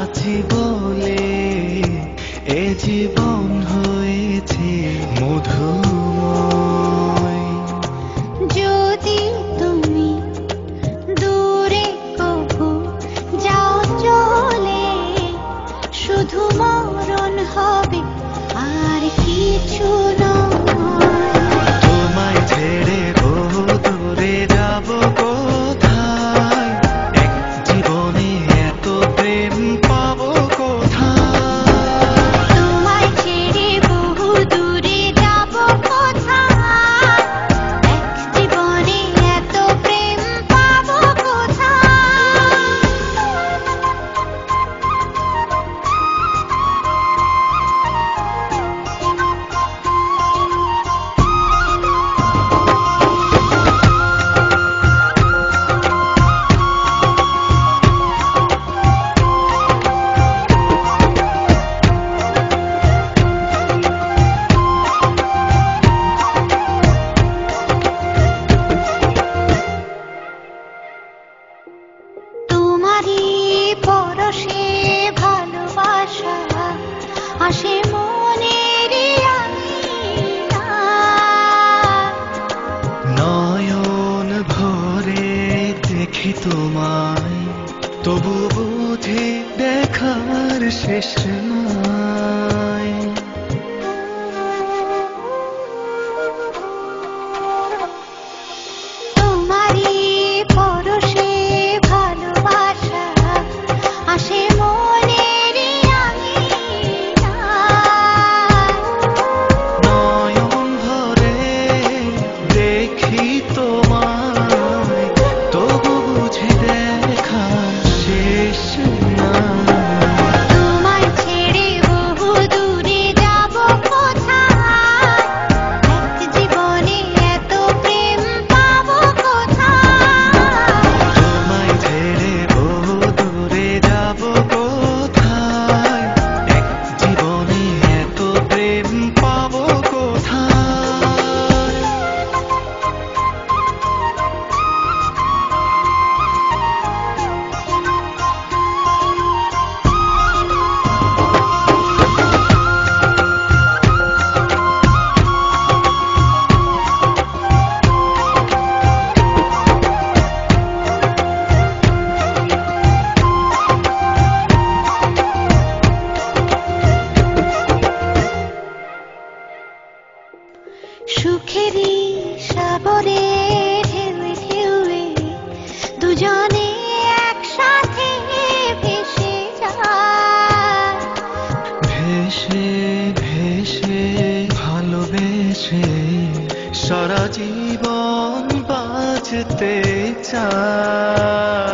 আছি বলে এ জীবন হয়েছে মধুময়। যদি তুমি দূরে কবু যাও চলে, শুধু মরণ হবে আর কিছু নয়। তোমায় ছেড়ে বহু দূরে যাব কোথায়, এক জীবনে এত প্রেম পাবো কোথায়। তোমায় ছেড়ে বহু দূরে যাব কোথায়, এক জীবনে এত প্রেম পাবো কোথায়। তোমারই পরশে ভালোবাসা আসে মনের আঙিনায়। নয়ন ভরে দেখি তোমায়, তবু বুঝি দেখার শেষ নাই। তোমারই পরশে ভালোবাসা আসে মনের আঙিনায়। নয়ন ভরে দেখি তোমায়, তবু বুঝি দেখার শেষ নাই। তোমায় ছেড়ে বহু দূরে যাব কোথায়, এক জীবনে এত প্রেম পাবো কোথায়। তোমায় ছেড়ে বহু দূরে যাব কোথায়, এক জীবনে এত প্রেম পাবো কোথায়। সুখেরই সাগরে ঢেউয়ে ঢেউয়ে দুজনে একসাথে ভেসে যায়। ভেসে ভেসে ভালোবেসে সারা জীবন বাঁচতে চায়।